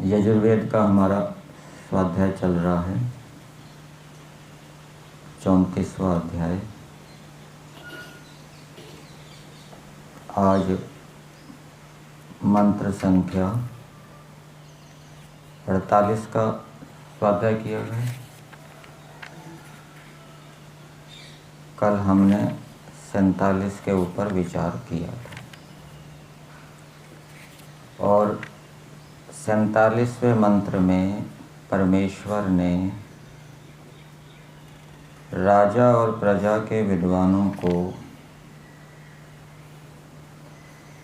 यजुर्वेद का हमारा स्वाध्याय चल रहा है, 34वां अध्याय। आज मंत्र संख्या 48 का स्वाध्याय किया गया। कल हमने 47 के ऊपर विचार किया था और 47वें मंत्र में परमेश्वर ने राजा और प्रजा के विद्वानों को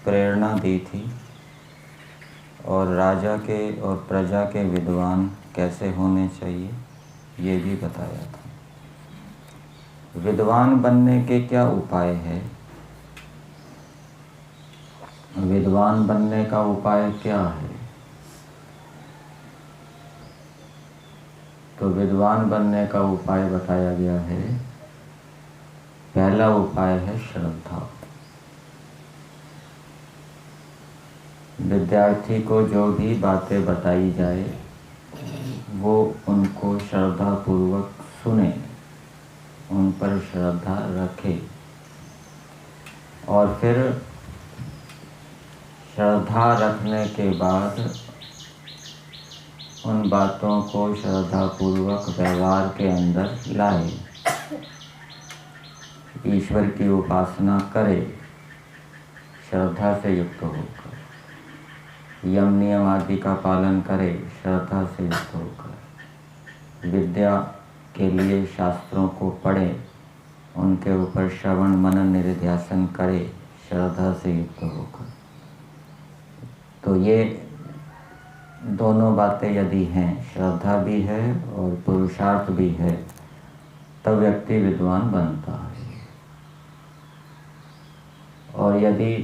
प्रेरणा दी थी और राजा के और प्रजा के विद्वान कैसे होने चाहिए ये भी बताया था। विद्वान बनने के क्या उपाय है? विद्वान बनने का उपाय क्या है? तो विद्वान बनने का उपाय बताया गया है। पहला उपाय है श्रद्धा। विद्यार्थी को जो भी बातें बताई जाए वो उनको श्रद्धा पूर्वक सुने, उन पर श्रद्धा रखे और फिर श्रद्धा रखने के बाद उन बातों को श्रद्धापूर्वक व्यवहार के अंदर लाए, ईश्वर की उपासना करे श्रद्धा से युक्त होकर, यम नियम आदि का पालन करे श्रद्धा से युक्त होकर, विद्या के लिए शास्त्रों को पढ़े, उनके ऊपर श्रवण मनन निधिध्यासन करे श्रद्धा से युक्त होकर। तो ये दोनों बातें यदि हैं, श्रद्धा भी है और पुरुषार्थ भी है, तब व्यक्ति विद्वान बनता है। और यदि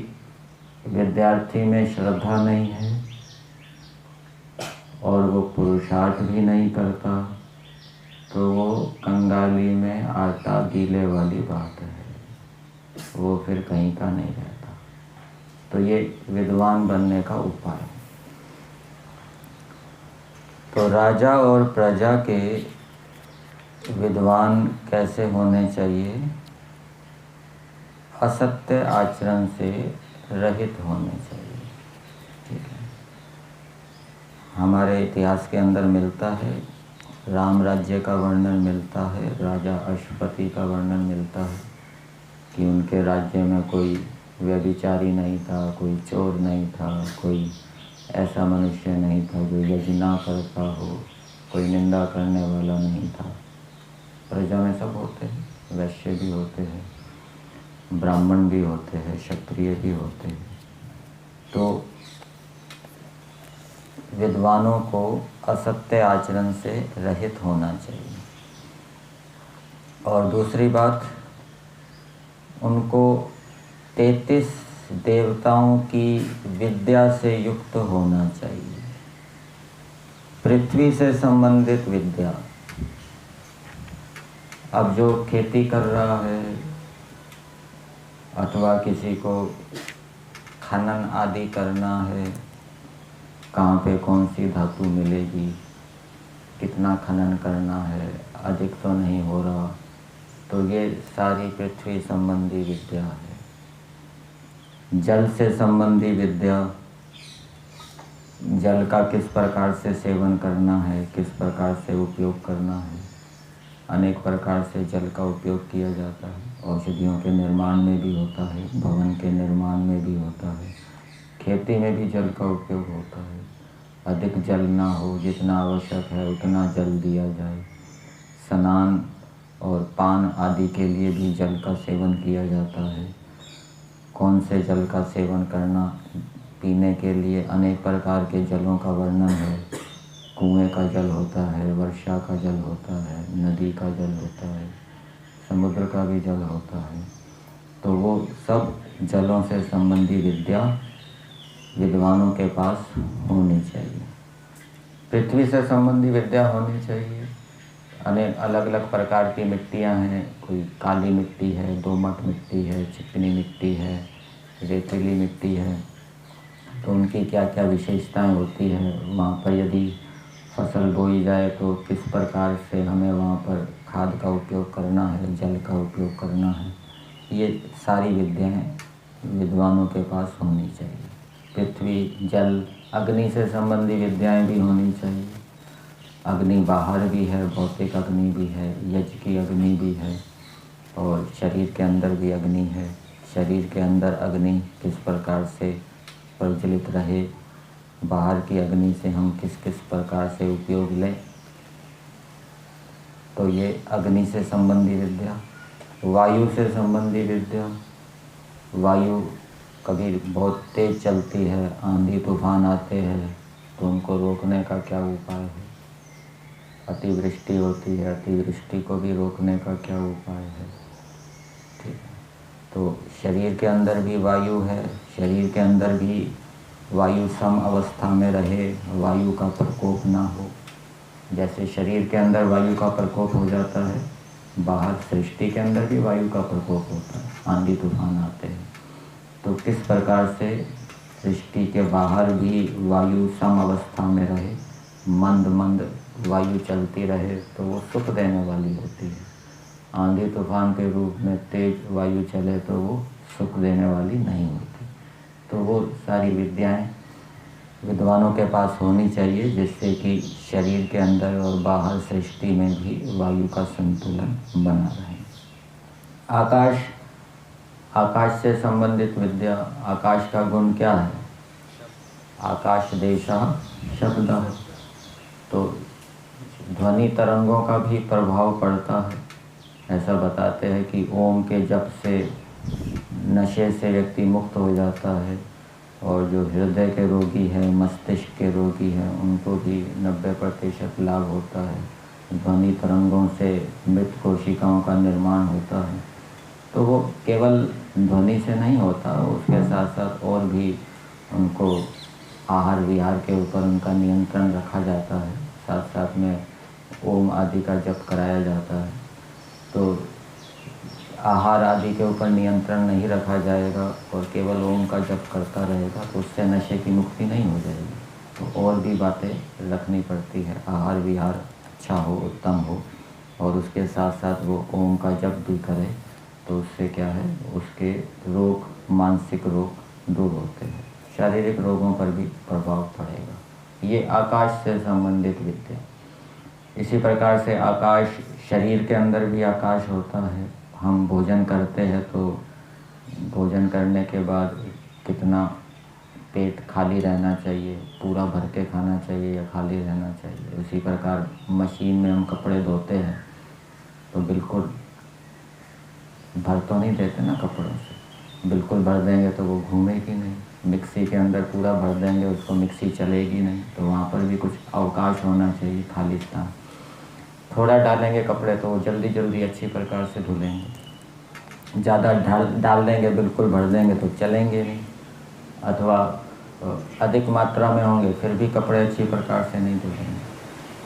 विद्यार्थी में श्रद्धा नहीं है और वो पुरुषार्थ भी नहीं करता तो वो कंगाली में आटा गीले वाली बात है, वो फिर कहीं का नहीं रहता। तो ये विद्वान बनने का उपाय है। तो राजा और प्रजा के विद्वान कैसे होने चाहिए? असत्य आचरण से रहित होने चाहिए। ठीक है, हमारे इतिहास के अंदर मिलता है, राम राज्य का वर्णन मिलता है, राजा अश्वपति का वर्णन मिलता है कि उनके राज्य में कोई व्यभिचारी नहीं था, कोई चोर नहीं था, कोई ऐसा मनुष्य नहीं था जो यज्ञ ना करता हो, कोई निंदा करने वाला नहीं था। प्रजा में सब होते हैं, वैश्य भी होते हैं, ब्राह्मण भी होते हैं, क्षत्रिय भी होते हैं। तो विद्वानों को असत्य आचरण से रहित होना चाहिए। और दूसरी बात, उनको 33 देवताओं की विद्या से युक्त होना चाहिए। पृथ्वी से संबंधित विद्या। अब जो खेती कर रहा है अथवा किसी को खनन आदि करना है, कहाँ पे कौन सी धातु मिलेगी, कितना खनन करना है, अधिक तो नहीं हो रहा, तो ये सारी पृथ्वी संबंधी विद्या है। जल से संबंधी विद्या, जल का किस प्रकार से सेवन करना है, किस प्रकार से उपयोग करना है। अनेक प्रकार से जल का उपयोग किया जाता है, औषधियों के निर्माण में भी होता है, भवन के निर्माण में भी होता है, खेती में भी जल का उपयोग होता है। अधिक जल ना हो, जितना आवश्यक है उतना जल दिया जाए। स्नान और पान आदि के लिए भी जल का सेवन किया जाता है। कौन से जल का सेवन करना, पीने के लिए अनेक प्रकार के जलों का वर्णन है। कुएं का जल होता है, वर्षा का जल होता है, नदी का जल होता है, समुद्र का भी जल होता है। तो वो सब जलों से संबंधी विद्या विद्वानों के पास होनी चाहिए। पृथ्वी से संबंधी विद्या होनी चाहिए। अनेक अलग अलग प्रकार की मिट्टियाँ हैं, कोई काली मिट्टी है, दोमट मिट्टी है, चिकनी मिट्टी है, रेतीली मिट्टी है। तो उनकी क्या क्या विशेषताएं होती हैं, वहाँ पर यदि फसल बोई जाए तो किस प्रकार से हमें वहाँ पर खाद का उपयोग करना है, जल का उपयोग करना है, ये सारी विद्याएं विद्वानों के पास होनी चाहिए। पृथ्वी, जल, अग्नि से संबंधी विद्याएं भी होनी चाहिए। अग्नि बाहर भी है, भौतिक अग्नि भी है, यज्ञ की अग्नि भी है, और शरीर के अंदर भी अग्नि है। शरीर के अंदर अग्नि किस प्रकार से प्रज्वलित रहे, बाहर की अग्नि से हम किस किस प्रकार से उपयोग लें, तो ये अग्नि से संबंधी विद्या। वायु से संबंधी विद्या, वायु कभी बहुत तेज चलती है, आंधी तूफान आते हैं, तो उनको रोकने का क्या उपाय है। अतिवृष्टि होती है, अतिवृष्टि को भी रोकने का क्या उपाय है। ठीक है, तो शरीर के अंदर भी वायु है, शरीर के अंदर भी वायु सम अवस्था में रहे, वायु का प्रकोप ना हो। जैसे शरीर के अंदर वायु का प्रकोप हो जाता है, बाहर सृष्टि के अंदर भी वायु का प्रकोप होता है, आंधी तूफान आते हैं। तो किस प्रकार से सृष्टि के बाहर भी वायु सम अवस्था में रहे, मंद मंद वायु चलती रहे, तो वो सुख देने वाली होती है। आंधी तूफान के रूप में तेज वायु चले तो वो सुख देने वाली नहीं होती। तो वो सारी विद्याएं विद्वानों के पास होनी चाहिए, जिससे कि शरीर के अंदर और बाहर सृष्टि में भी वायु का संतुलन बना रहे। आकाश, आकाश से संबंधित विद्या। आकाश का गुण क्या है? आकाश देशा शब्द, तो ध्वनि तरंगों का भी प्रभाव पड़ता है। ऐसा बताते हैं कि ओम के जप से नशे से व्यक्ति मुक्त हो जाता है, और जो हृदय के रोगी हैं, मस्तिष्क के रोगी हैं, उनको भी 90% लाभ होता है। ध्वनि तरंगों से मृत कोशिकाओं का निर्माण होता है। तो वो केवल ध्वनि से नहीं होता, उसके साथ साथ और भी उनको आहार विहार के ऊपर उनका नियंत्रण रखा जाता है। साथ साथ में ओम आदि का जप कराया जाता है। तो आहार आदि के ऊपर नियंत्रण नहीं रखा जाएगा और केवल ओम का जप करता रहेगा, तो उससे नशे की मुक्ति नहीं हो जाएगी। तो और भी बातें रखनी पड़ती है, आहार विहार अच्छा हो, उत्तम हो, और उसके साथ साथ वो ओम का जप भी करे, तो उससे क्या है, उसके रोग, मानसिक रोग दूर होते हैं, शारीरिक रोगों पर भी प्रभाव पड़ेगा। ये आकाश से संबंधित विद्या। इसी प्रकार से आकाश, शरीर के अंदर भी आकाश होता है। हम भोजन करते हैं तो भोजन करने के बाद कितना पेट खाली रहना चाहिए, पूरा भर के खाना चाहिए या खाली रहना चाहिए। उसी प्रकार मशीन में हम कपड़े धोते हैं तो बिल्कुल भर तो नहीं देते ना कपड़ों से, बिल्कुल भर देंगे तो वो घूमेगी नहीं। मिक्सी के अंदर पूरा भर देंगे उसको, मिक्सी चलेगी नहीं। तो वहाँ पर भी कुछ अवकाश होना चाहिए, खालिस्तान। थोड़ा डालेंगे कपड़े तो वो जल्दी जल्दी अच्छी प्रकार से धुलेंगे। ज़्यादा डाल देंगे, बिल्कुल भर देंगे तो चलेंगे नहीं, अथवा अधिक मात्रा में होंगे फिर भी कपड़े अच्छी प्रकार से नहीं धुलेंगे।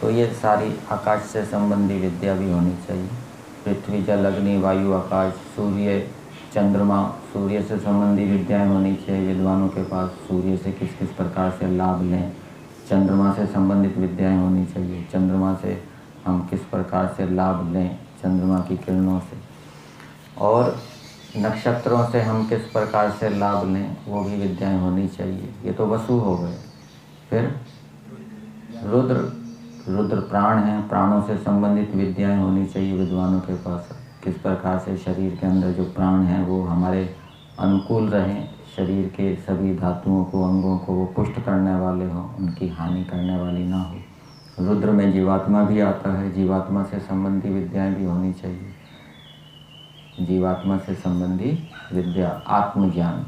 तो ये सारी आकाश से संबंधी विद्या भी होनी चाहिए। पृथ्वी, जल, अग्नि, वायु, आकाश, सूर्य, चंद्रमा, सूर्य से संबंधी विद्याएं होनी चाहिए विद्वानों के पास। सूर्य से किस किस प्रकार से लाभ लें, चंद्रमा से संबंधित विद्याएं होनी चाहिए। चंद्रमा से हम किस प्रकार से लाभ लें, चंद्रमा की किरणों से, और नक्षत्रों से हम किस प्रकार से लाभ लें, वो भी विद्याएं होनी चाहिए। ये तो वसु हो गए। फिर रुद्र, रुद्र प्राण हैं, प्राणों से संबंधित विद्याएं होनी चाहिए विद्वानों के पास। किस प्रकार से शरीर के अंदर जो प्राण हैं वो हमारे अनुकूल रहें, शरीर के सभी धातुओं को, अंगों को वो पुष्ट करने वाले हों, उनकी हानि करने वाली ना हो। रुद्र में जीवात्मा भी आता है, जीवात्मा से संबंधी विद्याएं भी होनी चाहिए। जीवात्मा से संबंधी विद्या, आत्मज्ञान,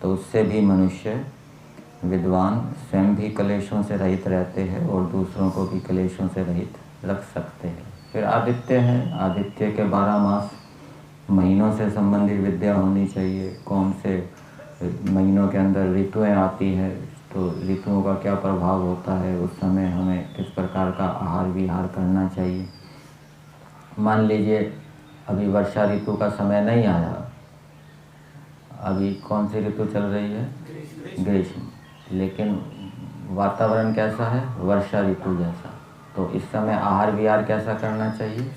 तो उससे भी मनुष्य विद्वान स्वयं भी कलेशों से रहित रहते हैं और दूसरों को भी कलेशों से रहित रख सकते हैं। फिर आदित्य है, आदित्य के 12 मास महीनों से संबंधित विद्या होनी चाहिए। कौन से महीनों के अंदर ऋतुएं आती है, तो ऋतुओं का क्या प्रभाव होता है, उस समय हमें किस प्रकार का आहार विहार करना चाहिए। मान लीजिए अभी वर्षा ऋतु का समय नहीं आया, अभी कौन सी ऋतु चल रही है? ग्रीष्म, लेकिन वातावरण कैसा है? वर्षा ऋतु जैसा। तो इस समय आहार विहार कैसा करना चाहिए?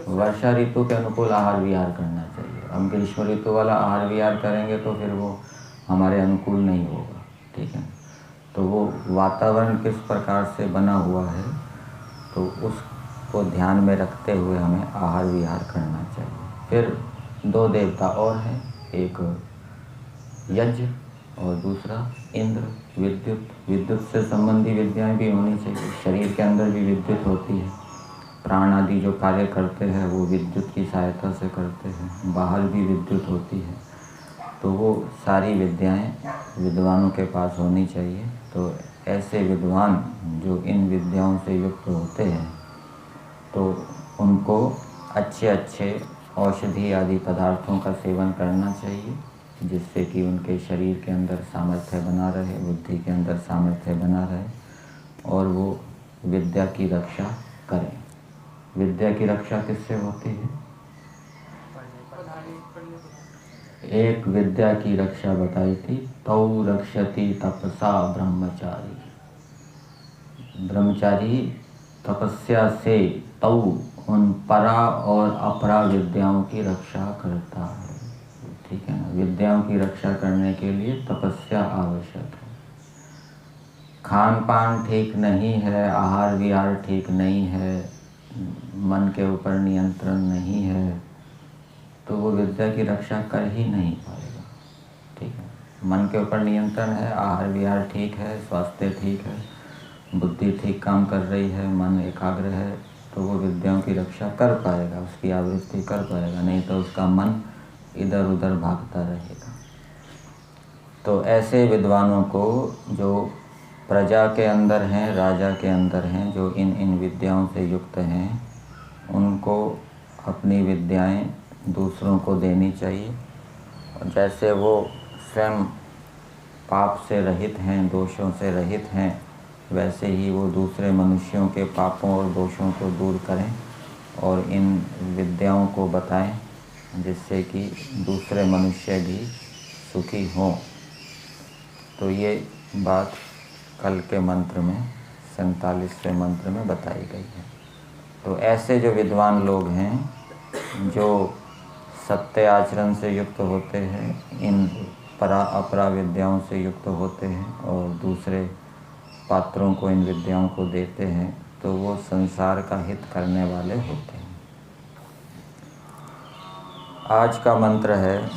वर्षा ऋतु के अनुकूल आहार विहार करना चाहिए। हम ग्रीष्म ऋतु वाला आहार विहार करेंगे तो फिर वो हमारे अनुकूल नहीं होगा, ठीक है। तो वो वातावरण किस प्रकार से बना हुआ है, तो उसको ध्यान में रखते हुए हमें आहार विहार करना चाहिए। फिर 2 देवता और हैं, एक यज्ञ और दूसरा इंद्र। विद्युत, विद्युत से संबंधी विद्याएं भी होनी चाहिए। शरीर के अंदर भी विद्युत होती है, प्राण आदि जो कार्य करते हैं वो विद्युत की सहायता से करते हैं। बाहर भी विद्युत होती है, तो वो सारी विद्याएं विद्वानों के पास होनी चाहिए। तो ऐसे विद्वान जो इन विद्याओं से युक्त होते हैं, तो उनको अच्छे अच्छे औषधि आदि पदार्थों का सेवन करना चाहिए, जिससे कि उनके शरीर के अंदर सामर्थ्य बना रहे, बुद्धि के अंदर सामर्थ्य बना रहे और वो विद्या की रक्षा करें। विद्या की रक्षा किससे होती है? एक विद्या की रक्षा बताई थी, तौ रक्षति तपसा ब्रह्मचारी। ब्रह्मचारी तपस्या से तौ उन परा और अपरा विद्याओं की रक्षा करता है, ठीक है ना। विद्याओं की रक्षा करने के लिए तपस्या आवश्यक है। खान पान ठीक नहीं है, आहार विहार ठीक नहीं है, मन के ऊपर नियंत्रण नहीं है, तो वो विद्या की रक्षा कर ही नहीं पाएगा, ठीक है। मन के ऊपर नियंत्रण है, आहार विहार ठीक है, स्वास्थ्य ठीक है, बुद्धि ठीक काम कर रही है, मन एकाग्र है, तो वो विद्याओं की रक्षा कर पाएगा, उसकी आवृत्ति कर पाएगा। नहीं तो उसका मन इधर उधर भागता रहेगा। तो ऐसे विद्वानों को जो प्रजा के अंदर हैं, राजा के अंदर हैं, जो इन विद्याओं से युक्त हैं, उनको अपनी विद्याएं दूसरों को देनी चाहिए। और जैसे वो स्वयं पाप से रहित हैं, दोषों से रहित हैं, वैसे ही वो दूसरे मनुष्यों के पापों और दोषों को दूर करें और इन विद्याओं को बताएं, जिससे कि दूसरे मनुष्य भी सुखी हों। तो ये बात कल के मंत्र में 47वें मंत्र में बताई गई है। तो ऐसे जो विद्वान लोग हैं, जो सत्य आचरण से युक्त होते हैं, इन परा अपरा विद्याओं से युक्त होते हैं और दूसरे पात्रों को इन विद्याओं को देते हैं, तो वो संसार का हित करने वाले होते हैं। आज का मंत्र है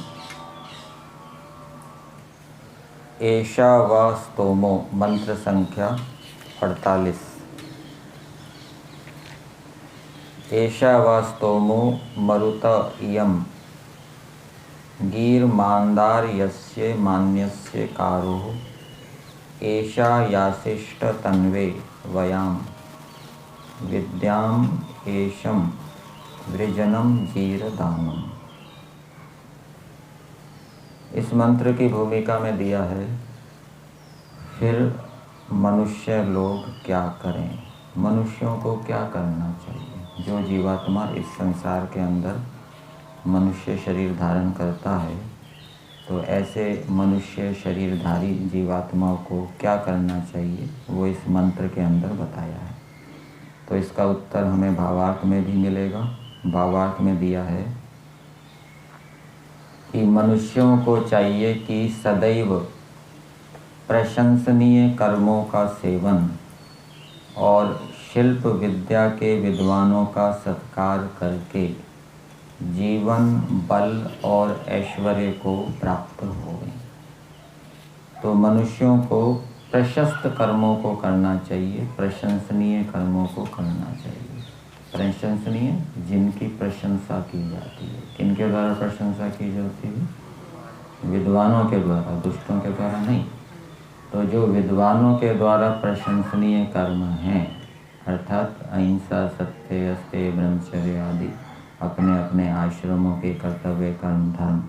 एषा व स्तोमो, मंत्र संख्या 48। एषा व स्तोमो मरुत इयं गीर्मान्दार्यस्य मान्यस्य कारोः एषा यासिष्ठ तन्वे वयां विद्याम एषं वृजनम जीरदानम। इस मंत्र की भूमिका में दिया है, फिर मनुष्य लोग क्या करें, मनुष्यों को क्या करना चाहिए। जो जीवात्मा इस संसार के अंदर मनुष्य शरीर धारण करता है, तो ऐसे मनुष्य शरीरधारी जीवात्माओं को क्या करना चाहिए, वो इस मंत्र के अंदर बताया है। तो इसका उत्तर हमें भावार्थ में भी मिलेगा। भावार्थ में दिया है कि मनुष्यों को चाहिए कि सदैव प्रशंसनीय कर्मों का सेवन और शिल्प विद्या के विद्वानों का सत्कार करके जीवन, बल और ऐश्वर्य को प्राप्त होवे। तो मनुष्यों को प्रशस्त कर्मों को करना चाहिए, प्रशंसनीय कर्मों को करना चाहिए। प्रशंसनीय, जिनकी प्रशंसा की जाती है। किनके द्वारा प्रशंसा की जाती है? विद्वानों के द्वारा, दुष्टों के द्वारा नहीं। तो जो विद्वानों के द्वारा प्रशंसनीय कर्म हैं, अर्थात अहिंसा, सत्य, अस्तेय, ब्रह्मचर्य आदि अपने अपने आश्रमों के कर्तव्य कर्म धर्म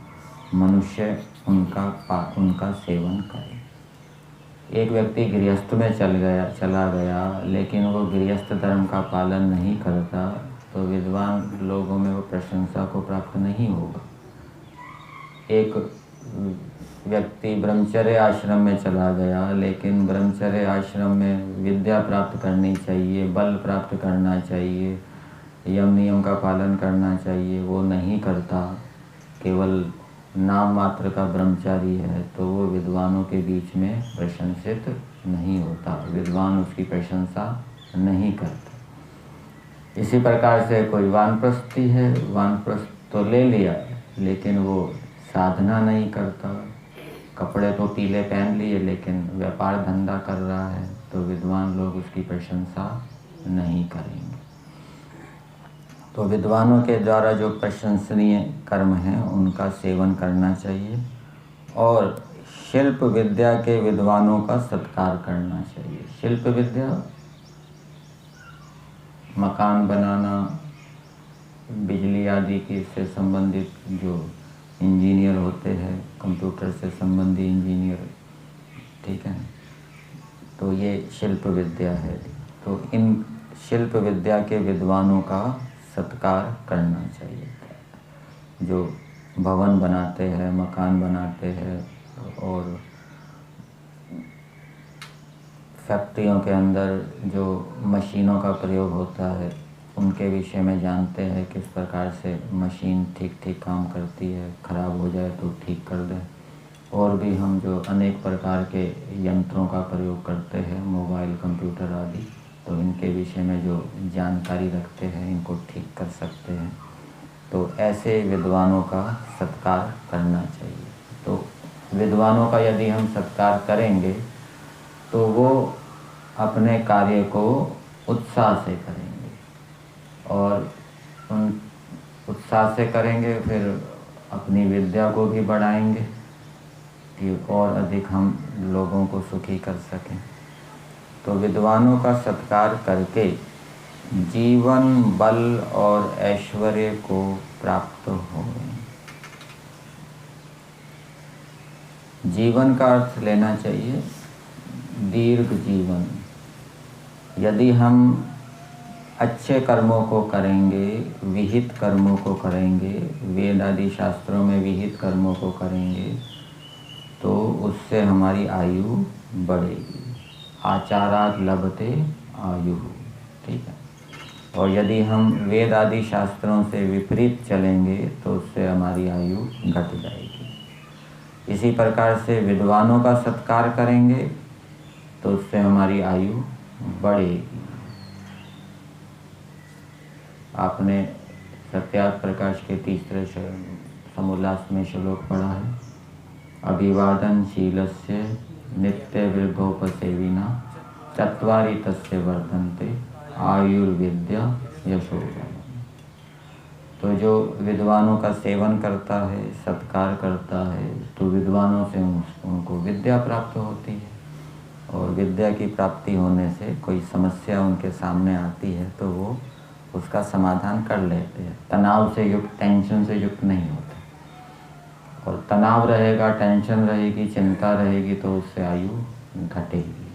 मनुष्य उनका सेवन करे। एक व्यक्ति गृहस्थ में चला गया लेकिन वो गृहस्थ धर्म का पालन नहीं करता तो विद्वान लोगों में वो प्रशंसा को प्राप्त नहीं होगा। एक व्यक्ति ब्रह्मचर्य आश्रम में चला गया लेकिन ब्रह्मचर्य आश्रम में विद्या प्राप्त करनी चाहिए, बल प्राप्त करना चाहिए, यम नियम का पालन करना चाहिए, वो नहीं करता, केवल नाम मात्र का ब्रह्मचारी है, तो वो विद्वानों के बीच में प्रशंसित नहीं होता, विद्वान उसकी प्रशंसा नहीं करते। इसी प्रकार से कोई वानप्रस्थी है, वानप्रस्थ तो ले लिया लेकिन वो साधना नहीं करता, कपड़े तो पीले पहन लिए लेकिन व्यापार धंधा कर रहा है, तो विद्वान लोग उसकी प्रशंसा नहीं करेंगे। तो विद्वानों के द्वारा जो प्रशंसनीय कर्म हैं उनका सेवन करना चाहिए और शिल्प विद्या के विद्वानों का सत्कार करना चाहिए। शिल्प विद्या मकान बनाना, बिजली आदि की से संबंधित जो इंजीनियर होते हैं, कंप्यूटर से संबंधी इंजीनियर, ठीक है, तो ये शिल्प विद्या है। तो इन शिल्प विद्या के विद्वानों का सत्कार करना चाहिए। जो भवन बनाते हैं, मकान बनाते हैं और फैक्ट्रियों के अंदर जो मशीनों का प्रयोग होता है उनके विषय में जानते हैं, किस प्रकार से मशीन ठीक काम करती है, ख़राब हो जाए तो ठीक कर दें। और भी हम जो अनेक प्रकार के यंत्रों का प्रयोग करते हैं, मोबाइल, कंप्यूटर आदि, तो इनके विषय में जो जानकारी रखते हैं इनको ठीक कर सकते हैं। तो ऐसे विद्वानों का सत्कार करना चाहिए। तो विद्वानों का यदि हम सत्कार करेंगे तो वो अपने कार्य को उत्साह से करेंगे और उन उत्साह से करेंगे, फिर अपनी विद्या को भी बढ़ाएंगे कि और अधिक हम लोगों को सुखी कर सकें। तो विद्वानों का सत्कार करके जीवन, बल और ऐश्वर्य को प्राप्त होंगे। जीवन का अर्थ लेना चाहिए दीर्घ जीवन। यदि हम अच्छे कर्मों को करेंगे, विहित कर्मों को करेंगे, वेद आदि शास्त्रों में विहित कर्मों को करेंगे, तो उससे हमारी आयु बढ़ेगी। आचारात् लभते आयु, ठीक है। और यदि हम वेद आदि शास्त्रों से विपरीत चलेंगे तो उससे हमारी आयु घट जाएगी। इसी प्रकार से विद्वानों का सत्कार करेंगे तो उससे हमारी आयु बढ़ेगी। आपने सत्यार्थ प्रकाश के तीसरे समोल्लास में श्लोक पढ़ा है, अभिवादन शीलस्य नित्य वृद्धोपसेविना चत्वारि तस्य वर्धन्ते आयुर्विद्या यशोबलम्। तो जो विद्वानों का सेवन करता है, सत्कार करता है, तो विद्वानों से उनको विद्या प्राप्त होती है और विद्या की प्राप्ति होने से कोई समस्या उनके सामने आती है तो वो उसका समाधान कर लेते हैं। तनाव से युक्त, टेंशन से युक्त नहीं होते। और तनाव रहेगा, टेंशन रहेगी, चिंता रहेगी तो उससे आयु घटेगी।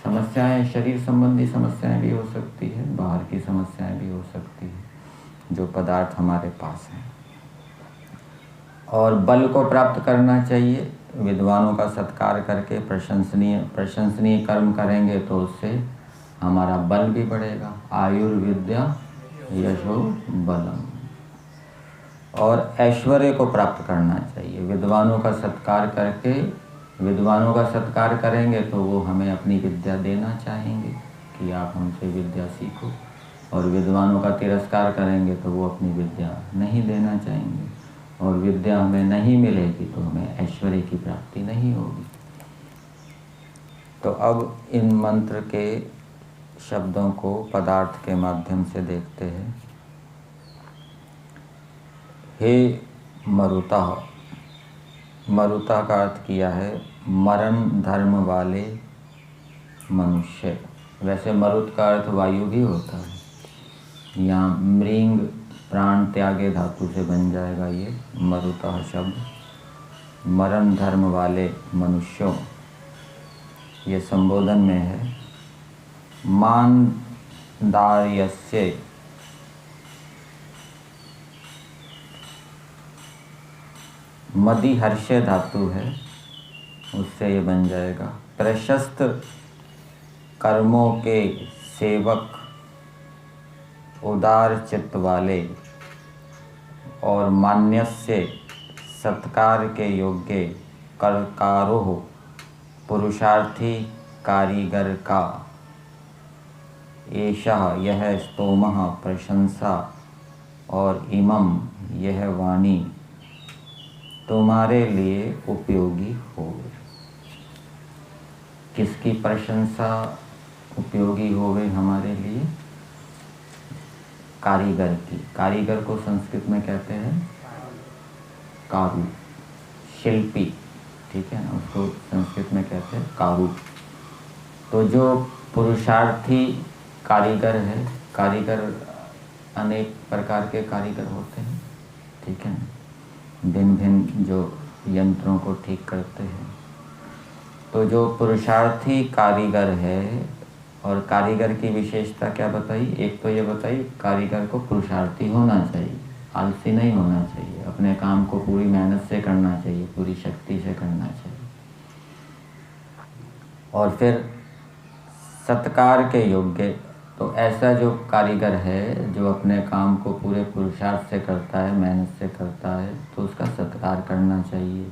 समस्याएं, शरीर संबंधी समस्याएं भी हो सकती है, बाहर की समस्याएं भी हो सकती है, जो पदार्थ हमारे पास हैं। और बल को प्राप्त करना चाहिए। विद्वानों का सत्कार करके प्रशंसनीय कर्म करेंगे तो उससे हमारा बल भी बढ़ेगा। आयुर्विद्या यशो बलम। और ऐश्वर्य को प्राप्त करना चाहिए। विद्वानों का सत्कार करेंगे तो वो हमें अपनी विद्या देना चाहेंगे कि आप हमसे विद्या सीखो, और विद्वानों का तिरस्कार करेंगे तो वो अपनी विद्या नहीं देना चाहेंगे, और विद्या हमें नहीं मिलेगी तो हमें ऐश्वर्य की प्राप्ति नहीं होगी। तो अब इन मंत्र के शब्दों को पदार्थ के माध्यम से देखते हैं। हे मरुता, मरुता का अर्थ किया है मरण धर्म वाले मनुष्य। वैसे मरुत का अर्थ वायु भी होता है। यहाँ मृंग प्राण त्यागे धातु से बन जाएगा ये मरुतः शब्द। मरण धर्म वाले मनुष्यों, ये संबोधन में है। मानदार्यस्य, मदिहर्षे धातु है, उससे ये बन जाएगा। प्रशस्त कर्मों के सेवक, उदार चित्त वाले, और मान्यस्य सत्कार के योग्य, करकारोह पुरुषार्थी कारीगर का, एषः यह स्तोमः प्रशंसा, और इमम यह वाणी तुम्हारे लिए उपयोगी हो। किसकी प्रशंसा उपयोगी होवे हमारे लिए? कारीगर की। कारीगर को संस्कृत में कहते हैं कारु, शिल्पी, ठीक है ना, उसको संस्कृत में कहते हैं कारु। तो जो पुरुषार्थी कारीगर है, कारीगर अनेक प्रकार के कारीगर होते हैं, ठीक है ना, भिन्न भिन्न जो यंत्रों को ठीक करते हैं। तो जो पुरुषार्थी कारीगर है, और कारीगर की विशेषता क्या बताई? एक तो ये बताई कारीगर को पुरुषार्थी होना चाहिए, आलसी नहीं होना चाहिए, अपने काम को पूरी मेहनत से करना चाहिए, पूरी शक्ति से करना चाहिए। और फिर सत्कार के योग्य, तो ऐसा जो कारीगर है जो अपने काम को पूरे पुरुषार्थ से करता है, मेहनत से करता है, तो उसका सत्कार करना चाहिए,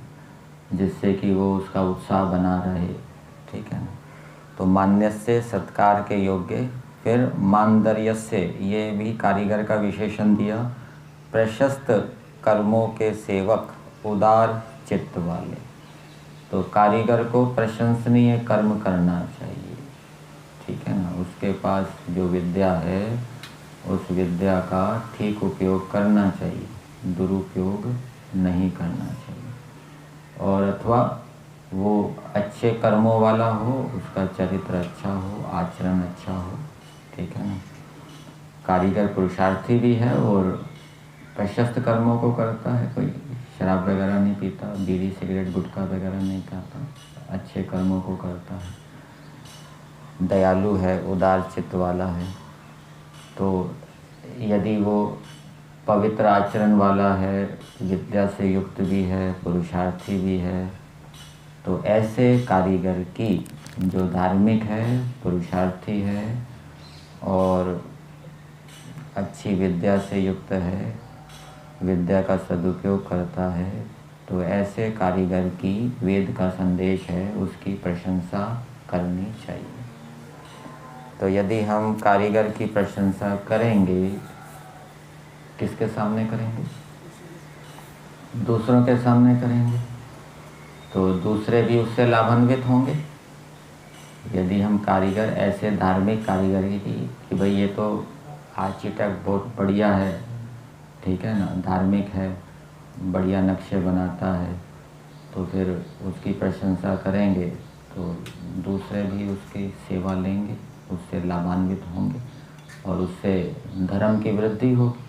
जिससे कि वो उसका उत्साह बना रहे, ठीक है ना। तो मान्य से सत्कार के योग्य। फिर मानदर्य से, ये भी कारीगर का विशेषण दिया। प्रशस्त कर्मों के सेवक, उदार चित्त वाले। तो कारीगर को प्रशंसनीय कर्म करना चाहिए, ठीक है ना। उसके पास जो विद्या है उस विद्या का ठीक उपयोग करना चाहिए, दुरुपयोग नहीं करना चाहिए। और अथवा वो अच्छे कर्मों वाला हो, उसका चरित्र अच्छा हो, आचरण अच्छा हो, ठीक है ना। कारीगर पुरुषार्थी भी है और प्रशस्त कर्मों को करता है, कोई शराब वगैरह नहीं पीता, बीड़ी सिगरेट गुटखा वगैरह नहीं खाता, अच्छे कर्मों को करता है, दयालु है, उदार चित्त वाला है। तो यदि वो पवित्र आचरण वाला है, विद्या से युक्त भी है, पुरुषार्थी भी है, तो ऐसे कारीगर की, जो धार्मिक है, पुरुषार्थी है और अच्छी विद्या से युक्त है, विद्या का सदुपयोग करता है, तो ऐसे कारीगर की वेद का संदेश है उसकी प्रशंसा करनी चाहिए। तो यदि हम कारीगर की प्रशंसा करेंगे, किसके सामने करेंगे? दूसरों के सामने करेंगे, तो दूसरे भी उससे लाभान्वित होंगे। यदि हम कारीगर ऐसे धार्मिक कारीगरी की कि भाई ये तो आर्किटेक्ट बहुत बढ़िया है, ठीक है ना, धार्मिक है, बढ़िया नक्शे बनाता है, तो फिर उसकी प्रशंसा करेंगे तो दूसरे भी उसकी सेवा लेंगे, उससे लाभान्वित होंगे और उससे धर्म की वृद्धि होगी।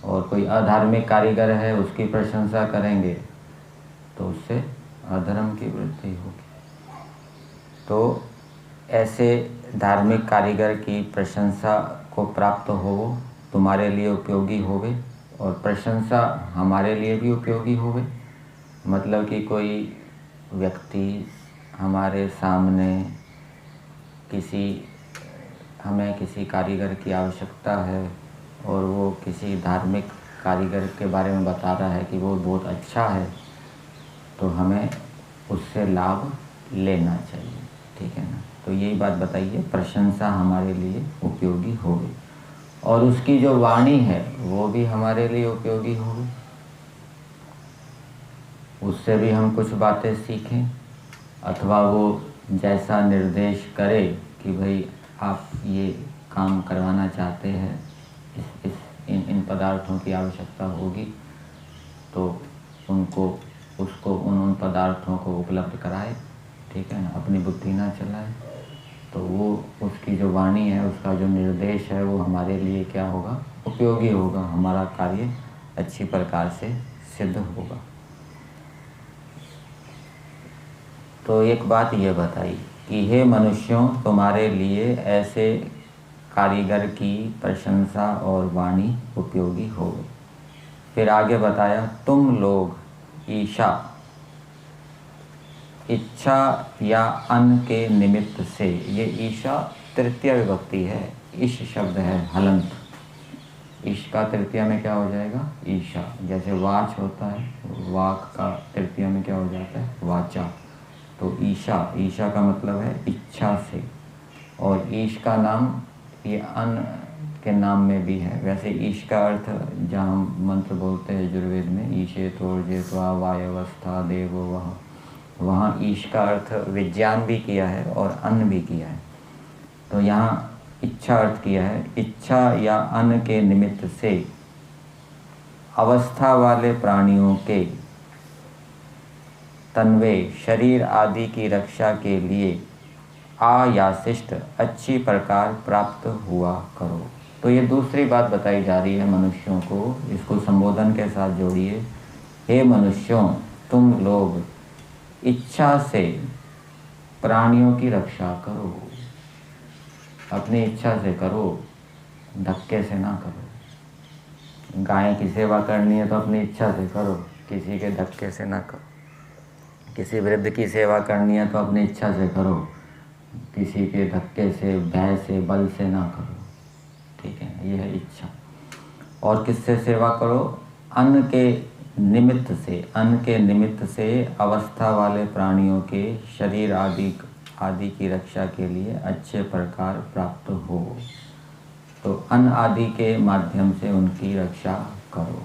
और कोई अधार्मिक कारीगर है, उसकी प्रशंसा करेंगे तो उससे अधर्म की वृद्धि होगी। तो ऐसे धार्मिक कारीगर की प्रशंसा को प्राप्त हो, तुम्हारे लिए उपयोगी होवे, और प्रशंसा हमारे लिए भी उपयोगी होवे। मतलब कि कोई व्यक्ति हमारे सामने हमें किसी कारीगर की आवश्यकता है और वो किसी धार्मिक कारीगर के बारे में बता रहा है कि वो बहुत अच्छा है, तो हमें उससे लाभ लेना चाहिए, ठीक है ना। तो यही बात बताइए, प्रशंसा हमारे लिए उपयोगी होगी और उसकी जो वाणी है वो भी हमारे लिए उपयोगी होगी, उससे भी हम कुछ बातें सीखें, अथवा वो जैसा निर्देश करे कि भाई आप ये काम करवाना चाहते हैं, इन पदार्थों की आवश्यकता होगी, तो उसको उन पदार्थों को उपलब्ध कराए, ठीक है ना, अपनी बुद्धि ना चलाए। तो वो उसकी जो वाणी है, उसका जो निर्देश है, वो हमारे लिए क्या होगा, उपयोगी होगा, हमारा कार्य अच्छी प्रकार से सिद्ध होगा। तो एक बात ये बताई कि हे मनुष्यों, तुम्हारे लिए ऐसे कारीगर की प्रशंसा और वाणी उपयोगी हो। फिर आगे बताया, तुम लोग ईशा, इच्छा या अन्न के निमित्त से, ये ईशा तृतीय विभक्ति है, ईश शब्द है हलंत, ईश का तृतीय में क्या हो जाएगा, ईशा। जैसे वाच होता है, वाक का तृतीय में क्या हो जाता है, वाचा। तो ईशा, ईशा का मतलब है इच्छा से, और ईश का नाम ये अन्न के नाम में भी है। वैसे ईश का अर्थ, जहाँ हम मंत्र बोलते हैं यजुर्वेद में, ईशे तोर्जे त्वा वायवस्था देवो वह, वहाँ ईश का अर्थ विज्ञान भी किया है और अन्न भी किया है। तो यहाँ इच्छा अर्थ किया है, इच्छा या अन्न के निमित्त से अवस्था वाले प्राणियों के तन्वे शरीर आदि की रक्षा के लिए आयाशिष्ट अच्छी प्रकार प्राप्त हुआ करो। तो ये दूसरी बात बताई जा रही है मनुष्यों को, इसको संबोधन के साथ जोड़िए। हे मनुष्यों, तुम लोग इच्छा से प्राणियों की रक्षा करो, अपनी इच्छा से करो, धक्के से ना करो। गाय की सेवा करनी है तो अपनी इच्छा से करो, किसी के धक्के से ना करो। किसी वृद्ध की सेवा करनी है तो अपनी इच्छा से करो, किसी के धक्के से, भय से, बल से ना करो। ठीक है, यह है इच्छा। और किससे सेवा करो, अन्न के निमित्त से, अन्न के निमित्त से अवस्था वाले प्राणियों के शरीर आदि की रक्षा के लिए अच्छे प्रकार प्राप्त हो। तो अन्न आदि के माध्यम से उनकी रक्षा करो।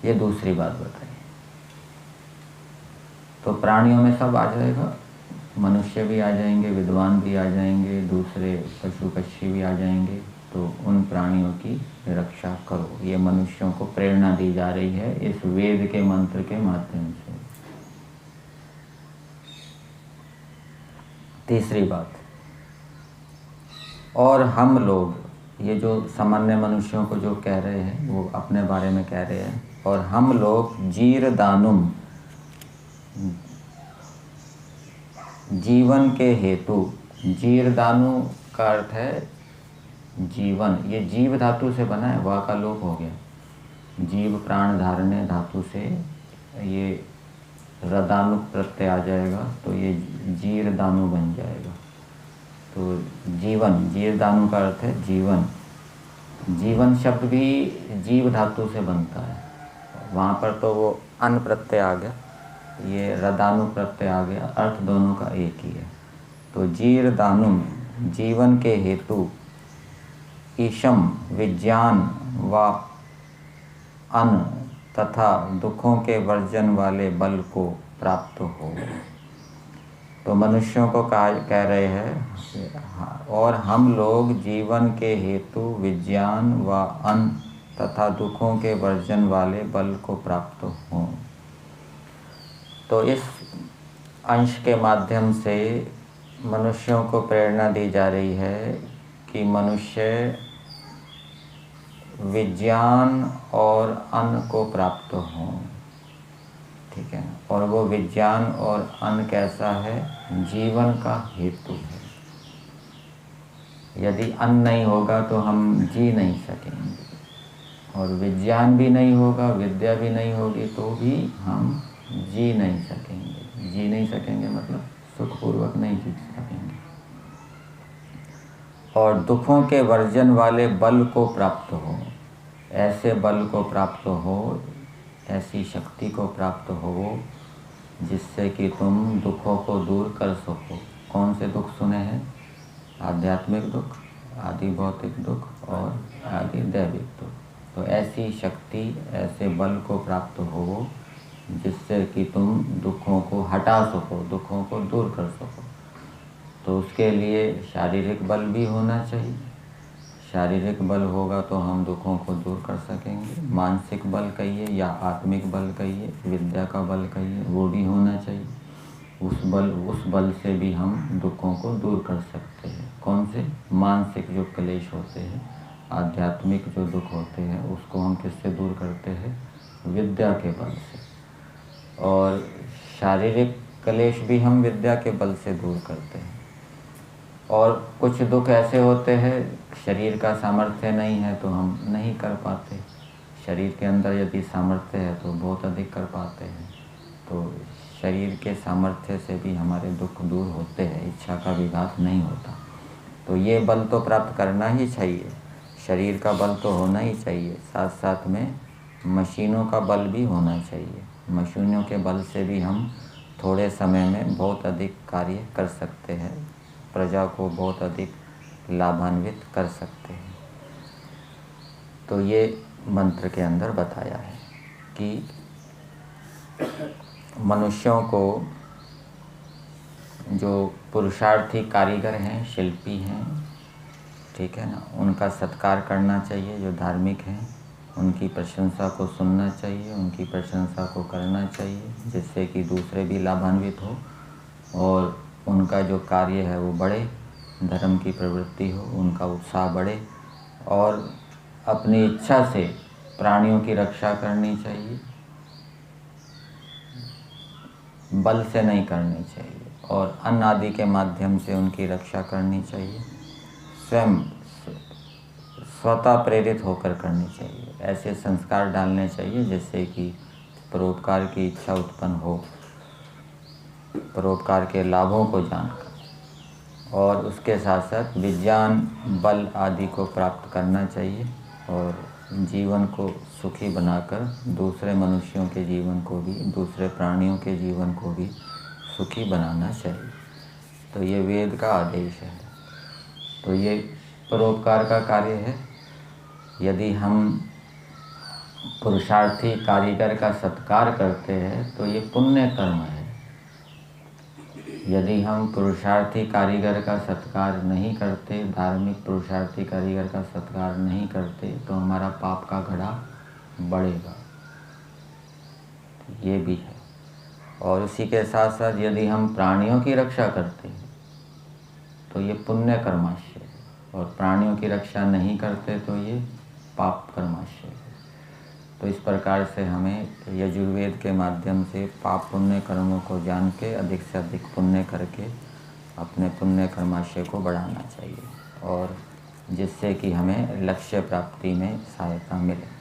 ये दूसरी बात बताई। तो प्राणियों में सब आ जाएगा, मनुष्य भी आ जाएंगे, विद्वान भी आ जाएंगे, दूसरे पशु पक्षी भी आ जाएंगे। तो उन प्राणियों की रक्षा करो। ये मनुष्यों को प्रेरणा दी जा रही है इस वेद के मंत्र के माध्यम से। तीसरी बात, और हम लोग, ये जो सामान्य मनुष्यों को जो कह रहे हैं वो अपने बारे में कह रहे हैं, और हम लोग जीर दानुम, जीवन के हेतु, जीर दानु का अर्थ है जीवन, ये जीव धातु से बना है, वाह का लोप हो गया। जीव प्राण धारणे धातु से ये रदानु प्रत्यय आ जाएगा, तो ये जीर दानु बन जाएगा। तो जीवन, जीर दानु का अर्थ है जीवन। जीवन शब्द भी जीव धातु से बनता है, वहाँ पर तो वो अन्न प्रत्यय आ गया, ये रदानु प्रत्यय आ गया, अर्थ दोनों का एक ही है। तो जीर दानुम, जीवन के हेतु, ईशम विज्ञान व अन्न तथा दुखों के वर्जन वाले बल को प्राप्त हो। तो मनुष्यों को कह रहे हैं, और हम लोग जीवन के हेतु विज्ञान व अन्न तथा दुखों के वर्जन वाले बल को प्राप्त हों। तो इस अंश के माध्यम से मनुष्यों को प्रेरणा दी जा रही है कि मनुष्य विज्ञान और अन्न को प्राप्त हों। ठीक है, और वो विज्ञान और अन्न कैसा है, जीवन का हेतु है। यदि अन्न नहीं होगा तो हम जी नहीं सकेंगे, और विज्ञान भी नहीं होगा, विद्या भी नहीं होगी तो भी हम जी नहीं सकेंगे। जी नहीं सकेंगे मतलब सुखपूर्वक नहीं जी सकेंगे। और दुखों के वर्जन वाले बल को प्राप्त हो, ऐसे बल को प्राप्त हो, ऐसी शक्ति को प्राप्त हो जिससे कि तुम दुखों को दूर कर सको। कौन से दुख सुने हैं, आध्यात्मिक दुख, आदि भौतिक दुख और आदि दैविक दुख। तो ऐसी शक्ति, ऐसे बल को प्राप्त हो जिससे कि तुम दुखों को हटा सको, दुखों को दूर कर सको। तो उसके लिए शारीरिक बल भी होना चाहिए। शारीरिक बल होगा तो हम दुखों को दूर कर सकेंगे। मानसिक बल कहिए या आत्मिक बल कहिए, विद्या का बल कहिए, वो भी होना चाहिए। उस बल से भी हम दुखों को दूर कर सकते हैं। कौन से? मानसिक जो क्लेश होते हैं, आध्यात्मिक जो दुख होते हैं, उसको हम किससे दूर करते हैं? विद्या के बल से। और शारीरिक क्लेश भी हम विद्या के बल से दूर करते हैं। और कुछ दुख ऐसे होते हैं, शरीर का सामर्थ्य नहीं है तो हम नहीं कर पाते। शरीर के अंदर यदि सामर्थ्य है तो बहुत अधिक कर पाते हैं। तो शरीर के सामर्थ्य से भी हमारे दुख दूर होते हैं, इच्छा का विघात नहीं होता। तो ये बल तो प्राप्त करना ही चाहिए, शरीर का बल तो होना ही चाहिए, साथ साथ में मशीनों का बल भी होना चाहिए। मशीनों के बल से भी हम थोड़े समय में बहुत अधिक कार्य कर सकते हैं, प्रजा को बहुत अधिक लाभान्वित कर सकते हैं। तो ये मंत्र के अंदर बताया है कि मनुष्यों को, जो पुरुषार्थी कारीगर हैं, शिल्पी हैं, ठीक है ना, उनका सत्कार करना चाहिए। जो धार्मिक हैं उनकी प्रशंसा को सुनना चाहिए, उनकी प्रशंसा को करना चाहिए, जिससे कि दूसरे भी लाभान्वित हो और उनका जो कार्य है वो बढ़े, धर्म की प्रवृत्ति हो, उनका उत्साह बढ़े। और अपनी इच्छा से प्राणियों की रक्षा करनी चाहिए, बल से नहीं करनी चाहिए। और अन्न आदि के माध्यम से उनकी रक्षा करनी चाहिए, स्वयं स्वतः प्रेरित होकर करनी चाहिए। ऐसे संस्कार डालने चाहिए जिससे कि परोपकार की इच्छा उत्पन्न हो, परोपकार के लाभों को जानकर, और उसके साथ साथ विज्ञान बल आदि को प्राप्त करना चाहिए और जीवन को सुखी बनाकर दूसरे मनुष्यों के जीवन को भी, दूसरे प्राणियों के जीवन को भी सुखी बनाना चाहिए। तो ये वेद का आदेश है। तो ये परोपकार का कार्य है। यदि हम पुरुषार्थी कारीगर का सत्कार करते हैं तो ये पुण्य कर्म है। यदि हम पुरुषार्थी कारीगर का सत्कार नहीं करते, धार्मिक पुरुषार्थी कारीगर का सत्कार नहीं करते, तो हमारा पाप का घड़ा बढ़ेगा। ये भी है। और उसी के साथ साथ यदि हम प्राणियों की रक्षा करते हैं तो ये पुण्य कर्माशय है, और प्राणियों की रक्षा नहीं करते तो ये पाप कर्माशय है। तो इस प्रकार से हमें यजुर्वेद के माध्यम से पाप पुण्य कर्मों को जान के अधिक से अधिक पुण्य करके अपने पुण्य कर्माशय को बढ़ाना चाहिए, और जिससे कि हमें लक्ष्य प्राप्ति में सहायता मिले।